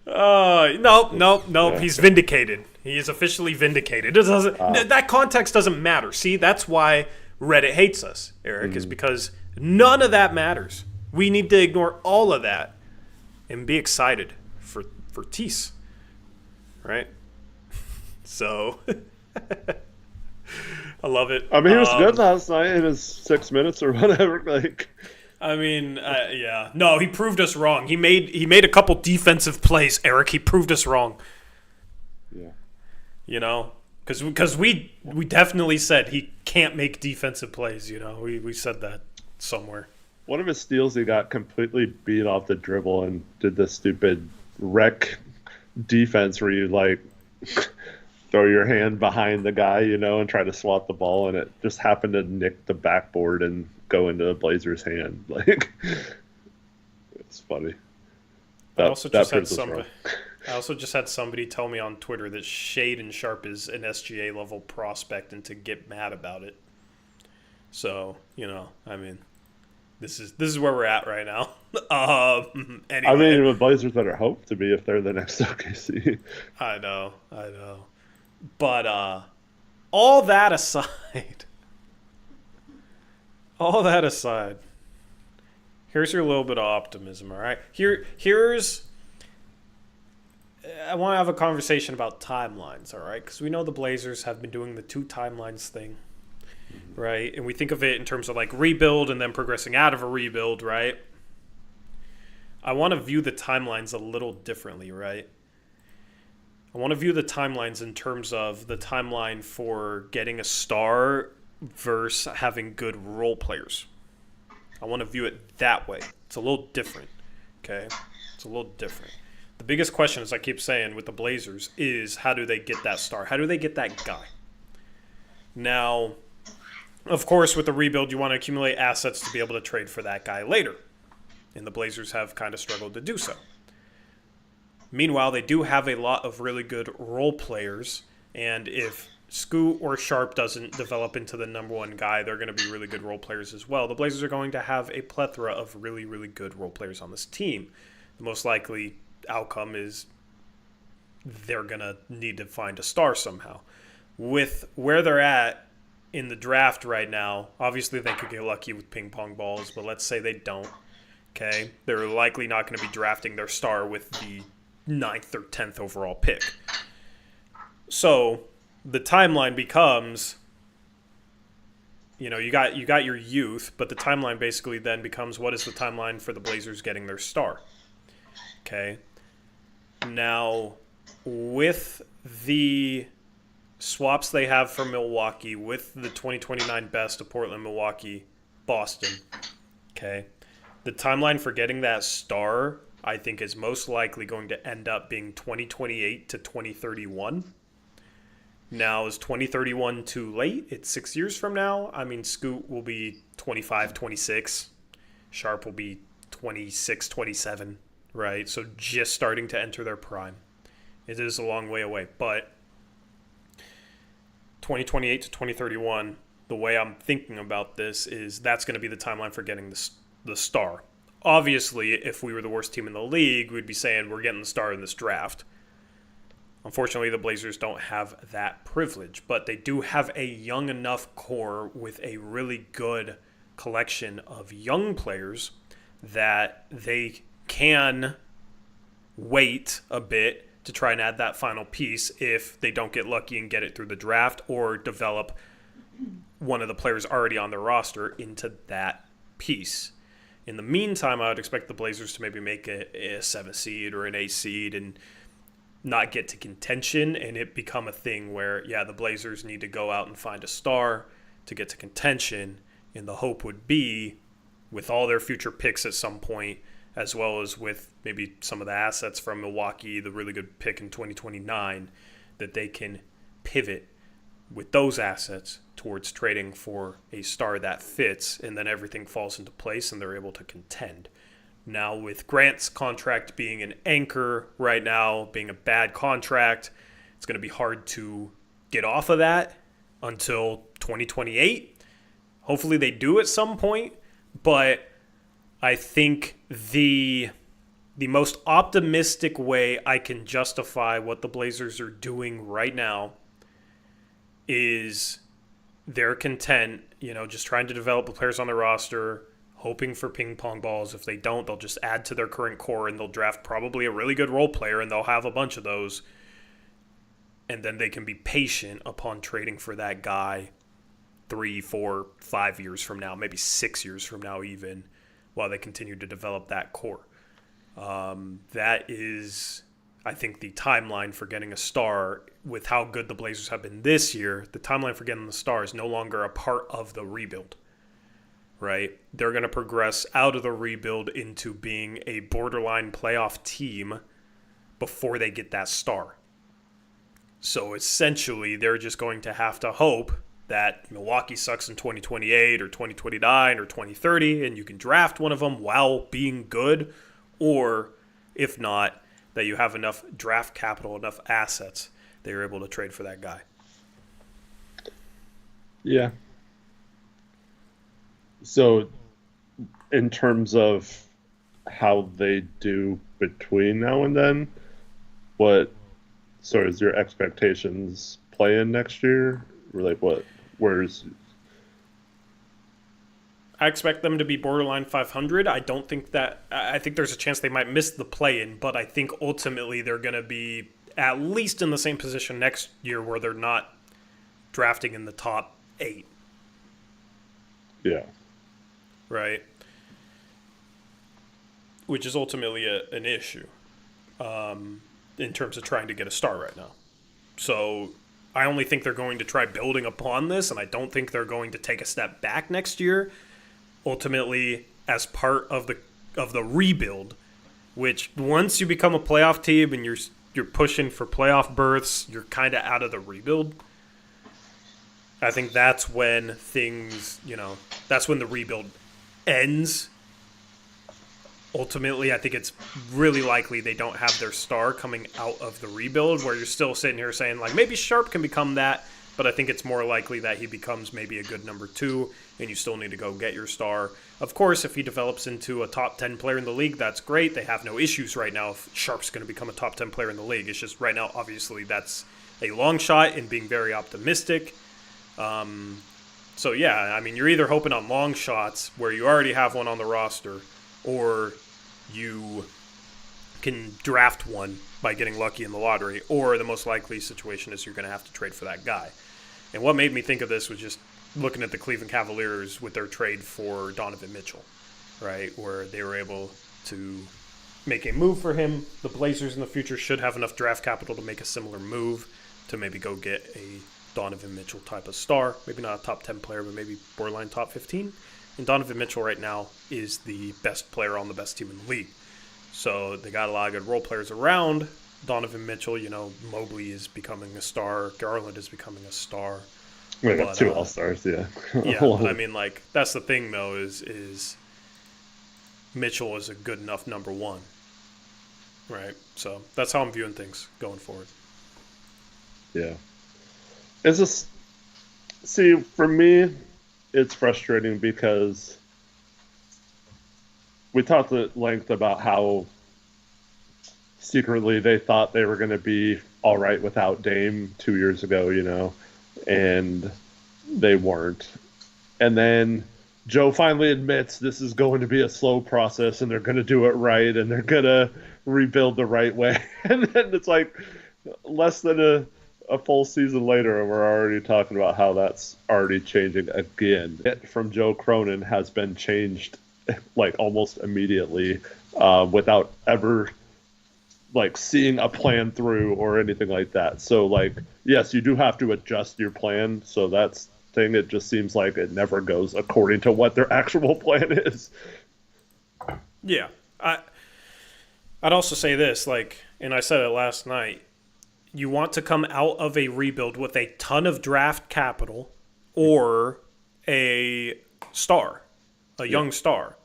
No. Yeah. He's vindicated. He is officially vindicated. It doesn't. That context doesn't matter. See, that's why Reddit hates us, Eric, is because none of that matters. We need to ignore all of that and be excited for Tease, right? So, I love it. I mean, he was good last night in his 6 minutes or whatever. Yeah. No, he proved us wrong. He made a couple defensive plays, Eric. He proved us wrong. Yeah. Because we definitely said he can't make defensive plays, We said that somewhere. One of his steals, he got completely beat off the dribble and did the stupid rec defense where you, throw your hand behind the guy, and try to swat the ball, and it just happened to nick the backboard and go into the Blazers' hand. It's funny. I also just had somebody tell me on Twitter that Shaden Sharp is an SGA level prospect and to get mad about it. So, This is where we're at right now. I Anyway, mean, the Blazers better hope to be if they're the next OKC. I know, but all that aside, all that aside, here's your little bit of optimism. All right, here's. I want to have a conversation about timelines. All right, because we know the Blazers have been doing the two timelines thing, right? And we think of it in terms of like rebuild and then progressing out of a rebuild, right? I want to view the timelines a little differently, right? I want to view the timelines in terms of the timeline for getting a star versus having good role players. I want to view it that way. It's a little different, okay? It's a little different. The biggest question, as I keep saying, with the Blazers is how do they get that star? How do they get that guy? Now, of course, with the rebuild, you want to accumulate assets to be able to trade for that guy later. And the Blazers have kind of struggled to do so. Meanwhile, they do have a lot of really good role players, and if Scoot or Sharp doesn't develop into the number one guy, they're going to be really good role players as well. The Blazers are going to have a plethora of really, really good role players on this team. The most likely outcome is they're going to need to find a star somehow. With where they're at in the draft right now, obviously they could get lucky with ping pong balls, but let's say they don't. Okay, they're likely not going to be drafting their star with the 9th or 10th overall pick. So the timeline becomes, you got your youth, but the timeline basically then becomes what is the timeline for the Blazers getting their star? Okay. Now, with the swaps they have for Milwaukee, with the 2029 best of Portland, Milwaukee, Boston, okay, the timeline for getting that star, I think, is most likely going to end up being 2028 to 2031. Now, is 2031 too late? It's 6 years from now. I mean, Scoot will be 25, 26. Sharp will be 26, 27, right? So just starting to enter their prime. It is a long way away. But 2028 to 2031, the way I'm thinking about this is that's going to be the timeline for getting the star. Obviously, if we were the worst team in the league, we'd be saying we're getting the star in this draft. Unfortunately, the Blazers don't have that privilege, but they do have a young enough core with a really good collection of young players that they can wait a bit to try and add that final piece if they don't get lucky and get it through the draft or develop one of the players already on their roster into that piece. In the meantime, I would expect the Blazers to maybe make a 7 seed or an 8 seed and not get to contention and it become a thing where, yeah, the Blazers need to go out and find a star to get to contention. And the hope would be, with all their future picks at some point, as well as with maybe some of the assets from Milwaukee, the really good pick in 2029, that they can pivot with those assets towards trading for a star that fits, and then everything falls into place and they're able to contend. Now, with Grant's contract being an anchor right now, being a bad contract, it's going to be hard to get off of that until 2028. Hopefully they do at some point, but I think the most optimistic way I can justify what the Blazers are doing right now is they're content, just trying to develop the players on the roster, hoping for ping pong balls. If they don't, they'll just add to their current core and they'll draft probably a really good role player and they'll have a bunch of those. And then they can be patient upon trading for that guy 3, 4, 5 years from now, maybe 6 years from now even, while they continue to develop that core. That is, I think, the timeline for getting a star. With how good the Blazers have been this year, the timeline for getting the star is no longer a part of the rebuild. Right? They're going to progress out of the rebuild into being a borderline playoff team before they get that star. So essentially, they're just going to have to hope that Milwaukee sucks in 2028 or 2029 or 2030, and you can draft one of them while being good, or if not, that you have enough draft capital, enough assets that you're able to trade for that guy. Yeah. So in terms of how they do between now and then, what sort of is your expectations playing next year? Or like where's I expect them to be borderline 500. I think there's a chance they might miss the play-in, but I think ultimately they're going to be at least in the same position next year where they're not drafting in the top 8. yeah. Right? Which is ultimately an issue in terms of trying to get a star right now. So I only think they're going to try building upon this, and I don't think they're going to take a step back next year. Ultimately, as part of the rebuild, which once you become a playoff team and you're pushing for playoff berths, you're kind of out of the rebuild. I think that's when that's when the rebuild ends. Ultimately, I think it's really likely they don't have their star coming out of the rebuild, where you're still sitting here saying, like, maybe Sharp can become that, but I think it's more likely that he becomes maybe a good number 2, and you still need to go get your star. Of course, if he develops into a top 10 player in the league, that's great. They have no issues right now if Sharp's going to become a top 10 player in the league. It's just right now, obviously, that's a long shot and being very optimistic. So, yeah, I mean, you're either hoping on long shots where you already have one on the roster, or you can draft one by getting lucky in the lottery, or the most likely situation is you're going to have to trade for that guy. And what made me think of this was just looking at the Cleveland Cavaliers with their trade for Donovan Mitchell, right, where they were able to make a move for him. The Blazers in the future should have enough draft capital to make a similar move to maybe go get a Donovan Mitchell type of star. Maybe not a top 10 player, but maybe borderline top 15. And Donovan Mitchell right now is the best player on the best team in the league. So they got a lot of good role players around Donovan Mitchell. Mobley is becoming a star. Garland is becoming a star. We got 2 All-Stars, yeah. Yeah, but I mean, like, that's the thing, though, is Mitchell is a good enough number 1. Right? So that's how I'm viewing things going forward. Yeah. See, for me, it's frustrating because we talked at length about how secretly they thought they were going to be all right without Dame 2 years ago, and they weren't. And then Joe finally admits this is going to be a slow process and they're going to do it right and they're going to rebuild the right way. And then it's like less than a full season later and we're already talking about how that's already changing again. It from Joe Cronin has been changed like almost immediately without ever like seeing a plan through or anything like that. So like, yes, you do have to adjust your plan. So that's thing. It just seems like it never goes according to what their actual plan is. Yeah. I'd also say this, like, and I said it last night, you want to come out of a rebuild with a ton of draft capital or a star, a young star.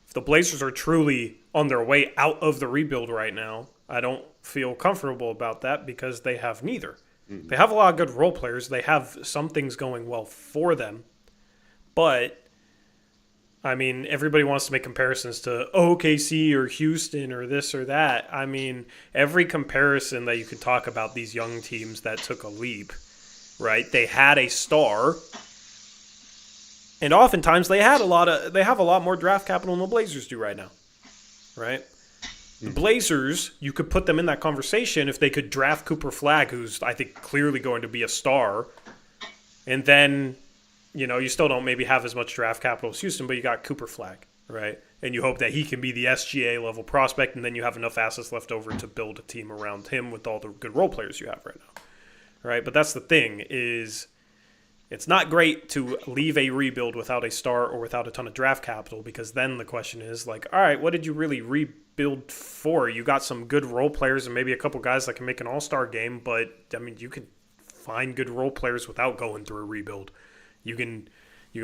If the Blazers are truly on their way out of the rebuild right now, I don't feel comfortable about that because they have neither. They have a lot of good role players. They have some things going well for them. But, I mean, everybody wants to make comparisons to OKC or Houston or this or that. I mean, every comparison that you could talk about these young teams that took a leap, right? They had a star. And oftentimes they have a lot more draft capital than the Blazers do right now, right? The Blazers, you could put them in that conversation if they could draft Cooper Flagg, who's, I think, clearly going to be a star. And then, you still don't maybe have as much draft capital as Houston, but you got Cooper Flagg, right? And you hope that he can be the SGA-level prospect, and then you have enough assets left over to build a team around him with all the good role players you have right now, right? But that's the thing is it's not great to leave a rebuild without a star or without a ton of draft capital because then the question is, like, all right, what did you really rebuild for? You got some good role players and maybe a couple guys that can make an all-star game, but, I mean, you can find good role players without going through a rebuild. You can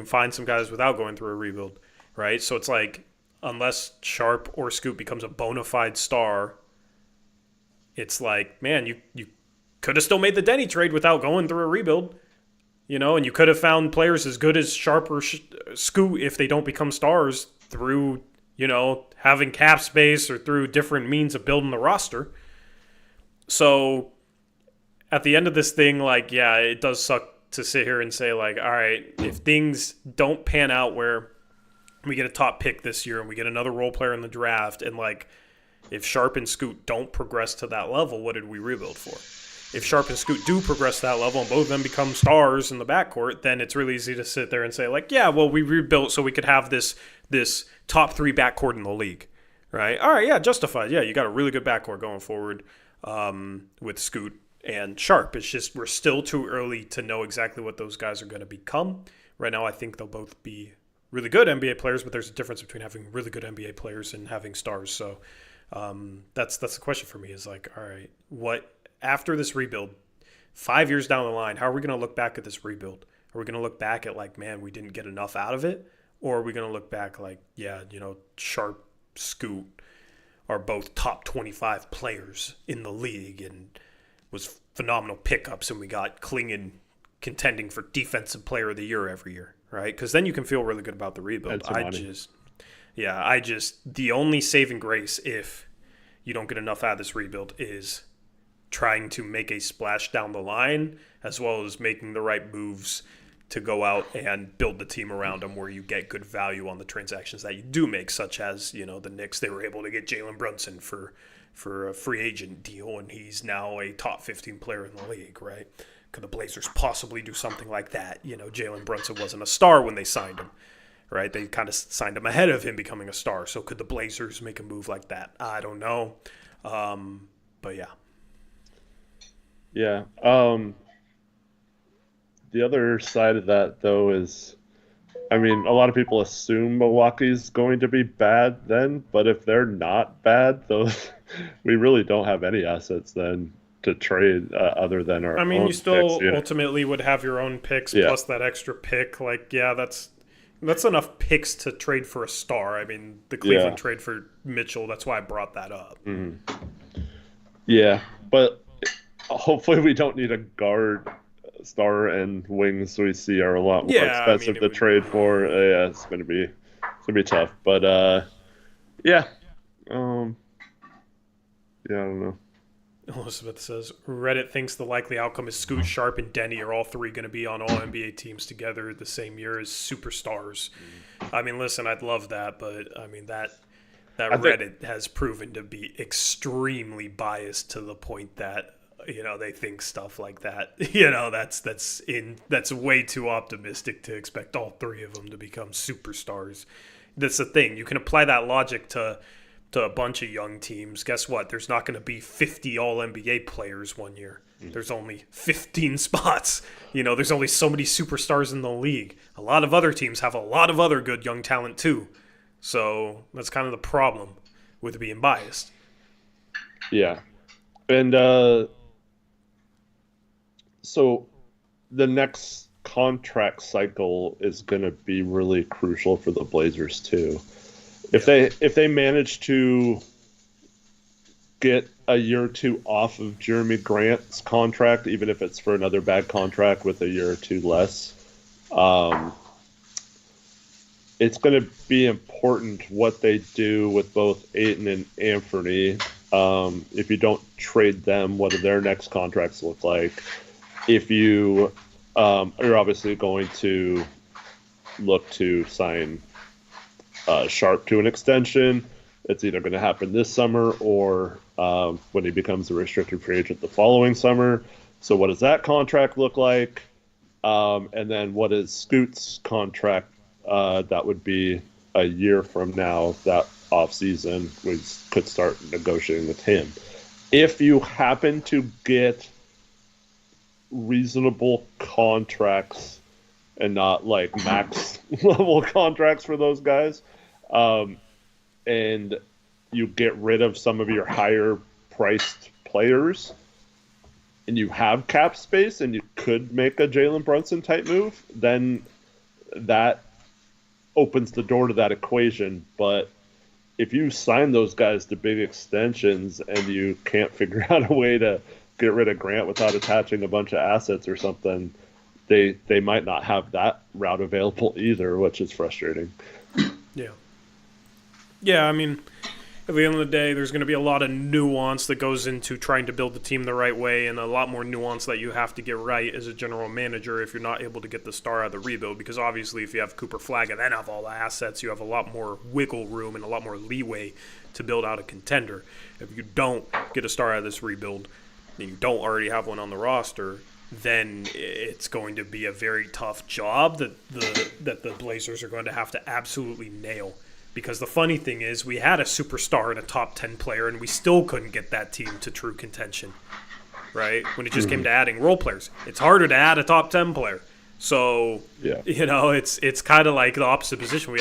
find some guys without going through a rebuild, right? So it's like, unless Sharp or Scoot becomes a bona fide star, it's like, man, you could have still made the Denny trade without going through a rebuild. And you could have found players as good as Sharp or Scoot if they don't become stars through, having cap space or through different means of building the roster. So at the end of this thing, it does suck to sit here and say, all right, if things don't pan out where we get a top pick this year and we get another role player in the draft, and if Sharp and Scoot don't progress to that level, what did we rebuild for? If Sharp and Scoot do progress to that level and both of them become stars in the backcourt, then it's really easy to sit there and say, we rebuilt so we could have this top 3 backcourt in the league, right? All right, yeah, justified. Yeah, you got a really good backcourt going forward with Scoot and Sharp. It's just we're still too early to know exactly what those guys are going to become. Right now, I think they'll both be really good NBA players, but there's a difference between having really good NBA players and having stars. So that's the question for me is all right, what after this rebuild, 5 years down the line, how are we going to look back at this rebuild? Are we going to look back at man, we didn't get enough out of it? Or are we going to look back Sharp, Scoot are both top 25 players in the league and was phenomenal pickups, and we got Klingon contending for Defensive Player of the Year every year, right? Because then you can feel really good about the rebuild. The only saving grace if you don't get enough out of this rebuild is trying to make a splash down the line, as well as making the right moves to go out and build the team around them where you get good value on the transactions that you do make, such as, the Knicks, they were able to get Jalen Brunson for a free agent deal, and he's now a top 15 player in the league, right? Could the Blazers possibly do something like that? Jalen Brunson wasn't a star when they signed him, right? They kind of signed him ahead of him becoming a star. So could the Blazers make a move like that? I don't know. But yeah. Yeah. The other side of that, though, is, a lot of people assume Milwaukee's going to be bad then, but if they're not bad, we really don't have any assets then to trade other than our own you still picks, ultimately would have your own picks plus that extra pick. That's enough picks to trade for a star. The Cleveland trade for Mitchell, that's why I brought that up. Mm-hmm. Yeah, but hopefully we don't need a guard. Star and wings we see are a lot more expensive to trade for. It's gonna be tough. But I don't know. Elizabeth says Reddit thinks the likely outcome is Scoot, Sharp, and Denny are all 3 going to be on all NBA teams together the same year as superstars. Listen, I'd love that, but that Reddit has proven to be extremely biased to the point that they think stuff like that. That's way too optimistic to expect all 3 of them to become superstars. That's the thing. You can apply that logic to a bunch of young teams. Guess what? There's not going to be 50 all-NBA players one year. There's only 15 spots. There's only so many superstars in the league. A lot of other teams have a lot of other good young talent too. So that's kind of the problem with being biased. Yeah. And so the next contract cycle is going to be really crucial for the Blazers too. If they manage to get a year or two off of Jeremy Grant's contract, even if it's for another bad contract with a year or two less, it's going to be important what they do with both Ayton and Anthony. If you don't trade them, what do their next contracts look like? If you are obviously going to look to sign Sharp to an extension, it's either going to happen this summer or when he becomes a restricted free agent the following summer. So what does that contract look like? And then what is Scoot's contract? That would be a year from now, that offseason, we could start negotiating with him. If you happen to get reasonable contracts and not like max level contracts for those guys, and you get rid of some of your higher priced players and you have cap space and you could make a Jalen Brunson type move, then that opens the door to that equation. But if you sign those guys to big extensions and you can't figure out a way to get rid of Grant without attaching a bunch of assets or something, they might not have that route available either, which is frustrating. Yeah. Yeah, I mean, at the end of the day, there's going to be a lot of nuance that goes into trying to build the team the right way, and a lot more nuance that you have to get right as a general manager if you're not able to get the star out of the rebuild. Because obviously, if you have Cooper Flagg and then have all the assets, you have a lot more wiggle room and a lot more leeway to build out a contender. If you don't get a star out of this rebuild, and you don't already have one on the roster, then it's going to be a very tough job that the Blazers are going to have to absolutely nail. Because the funny thing is, we had a superstar and a top 10 player, and we still couldn't get that team to true contention, right? When it just came to adding role players. It's harder to add a top 10 player. So, it's kind of like the opposite position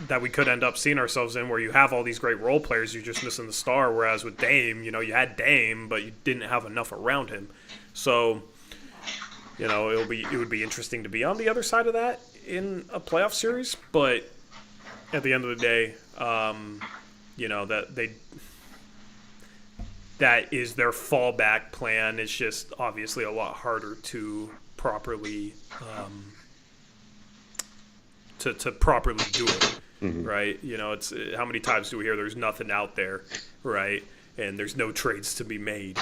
that we could end up seeing ourselves in, where you have all these great role players, you're just missing the star, whereas with Dame, you had Dame, but you didn't have enough around him. So, it would be interesting to be on the other side of that in a playoff series, but at the end of the day, that is their fallback plan. It's just obviously a lot harder to properly to properly do it, right? It's how many times do we hear there's nothing out there, right? And there's no trades to be made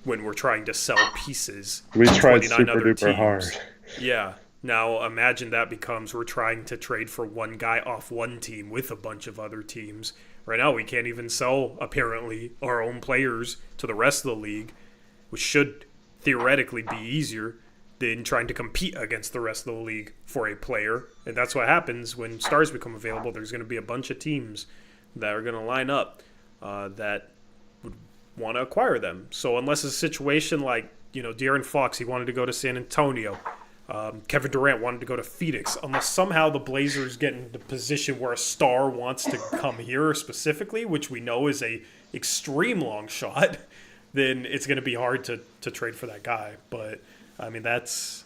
when we're trying to sell pieces. We tried 29 super other duper teams. hard. Yeah. Now, imagine that becomes we're trying to trade for one guy off one team with a bunch of other teams. Right now, we can't even sell, apparently, our own players to the rest of the league, which should theoretically be easier than trying to compete against the rest of the league for a player. And that's what happens when stars become available. There's going to be a bunch of teams that are going to line up that would want to acquire them. So unless it's a situation like, De'Aaron Fox, he wanted to go to San Antonio. Kevin Durant wanted to go to Phoenix. Unless somehow the Blazers get into a position where a star wants to come here specifically, which we know is a extreme long shot, then it's going to be hard to trade for that guy. But, I mean, that's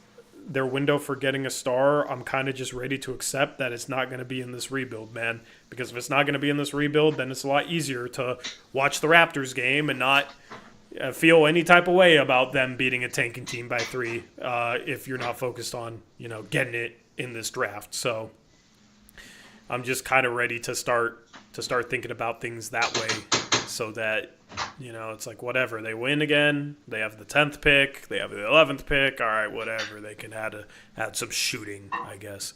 their window for getting a star. I'm kind of just ready to accept that it's not going to be in this rebuild, man. Because if it's not going to be in this rebuild, then it's a lot easier to watch the Raptors game and not feel any type of way about them beating a tanking team by 3 if you're not focused on, getting it in this draft. So I'm just kind of ready to start thinking about things that way so that, it's like whatever. They win again. They have the 10th pick. They have the 11th pick. All right, whatever. They can add some shooting, I guess.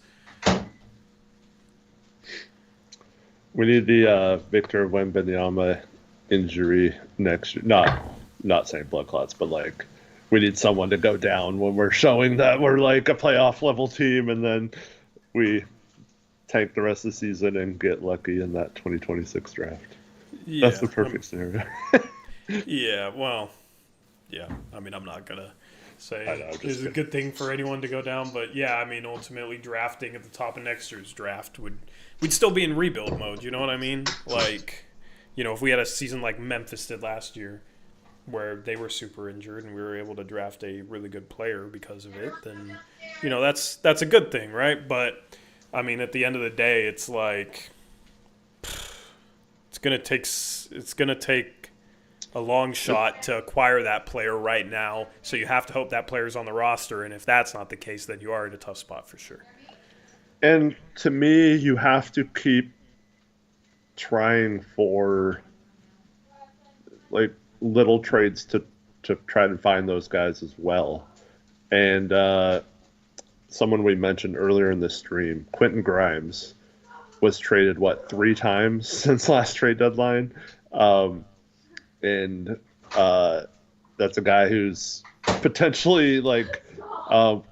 We need the Victor Wembanyama injury next year. Not saying blood clots, but like we need someone to go down when we're showing that we're like a playoff level team, and then we tank the rest of the season and get lucky in that 2026 draft. Yeah, that's the perfect scenario. Yeah, well, yeah. I mean, I'm not gonna say it's a good thing for anyone to go down, but yeah, I mean, ultimately drafting at the top of next year's draft we'd still be in rebuild mode. You know what I mean? Like, if we had a season like Memphis did last year, where they were super injured and we were able to draft a really good player because of it, then that's a good thing, right? But I mean, at the end of the day, it's like it's gonna take a long shot to acquire that player right now. So you have to hope that player's on the roster, and if that's not the case, then you are in a tough spot for sure. And to me, you have to keep trying for like little trades to try to find those guys as well. And someone we mentioned earlier in this stream, Quentin Grimes, was traded 3 times since last trade deadline, and that's a guy who's potentially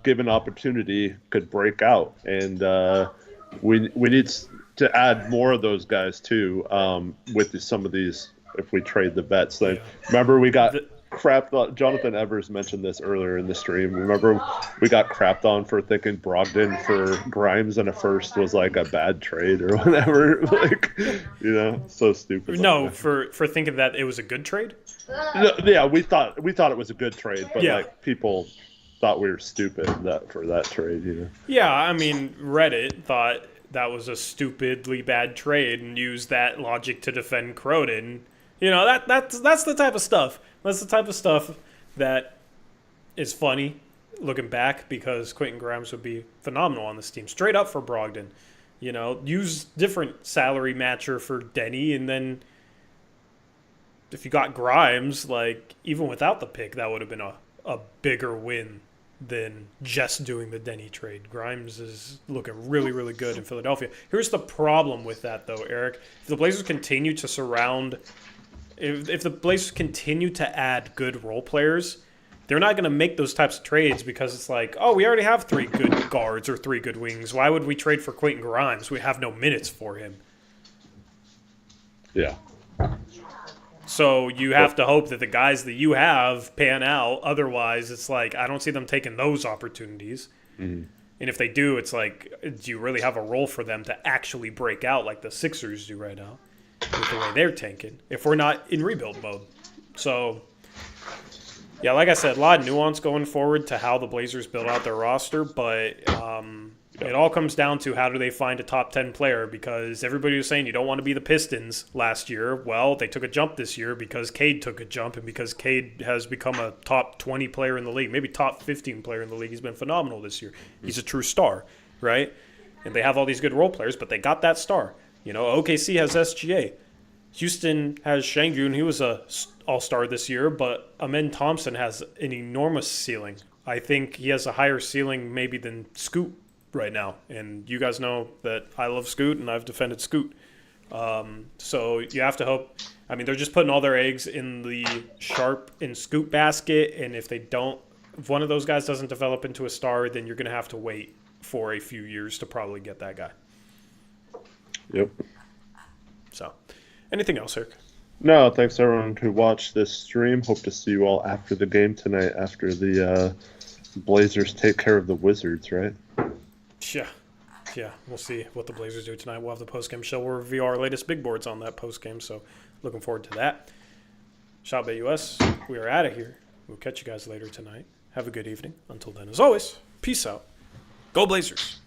given opportunity could break out, and we need to add more of those guys too with some of these. If we trade the bets, then remember we got crapped on. Jonathan Evers mentioned this earlier in the stream. Remember we got crapped on for thinking Brogdon for Grimes and a first was like a bad trade or whatever. So stupid. No, for thinking that it was a good trade. No, yeah, we thought it was a good trade, but people thought we were stupid for that trade. Yeah, I mean Reddit thought that was a stupidly bad trade and used that logic to defend Croden. That's the type of stuff. That's the type of stuff that is funny looking back, because Quentin Grimes would be phenomenal on this team, straight up for Brogdon. Use different salary matcher for Denny, and then if you got Grimes, like, even without the pick, that would have been a bigger win than just doing the Denny trade. Grimes is looking really, really good in Philadelphia. Here's the problem with that, though, Eric. If the Blazers continue to if the Blazers continue to add good role players, they're not going to make those types of trades because it's like, oh, we already have 3 good guards or 3 good wings. Why would we trade for Quentin Grimes? We have no minutes for him. Yeah. So you have to hope that the guys that you have pan out. Otherwise, it's like, I don't see them taking those opportunities. Mm-hmm. And if they do, it's like, do you really have a role for them to actually break out like the Sixers do right now with the way they're tanking if we're not in rebuild mode? So, yeah, like I said, a lot of nuance going forward to how the Blazers build out their roster, but it all comes down to how do they find a top 10 player, because everybody was saying you don't want to be the Pistons last year. Well, they took a jump this year because Cade took a jump and because Cade has become a top 20 player in the league, maybe top 15 player in the league. He's been phenomenal this year. He's a true star, right? And they have all these good role players, but they got that star. OKC has SGA. Houston has Şengün. He was a all-star this year, but Amen Thompson has an enormous ceiling. I think he has a higher ceiling maybe than Scoot right now. And you guys know that I love Scoot, and I've defended Scoot. So you have to hope. I mean, they're just putting all their eggs in the Sharp and Scoot basket, and if one of those guys doesn't develop into a star, then you're going to have to wait for a few years to probably get that guy. Yep. So, anything else, Eric? No, thanks everyone who watched this stream. Hope to see you all after the game tonight, after the Blazers take care of the Wizards, right? Yeah, we'll see what the Blazers do tonight. We'll have the post-game show. We'll review our latest big boards on that post-game, so looking forward to that. Shotbet US, we are out of here. We'll catch you guys later tonight. Have a good evening. Until then, as always, peace out. Go Blazers.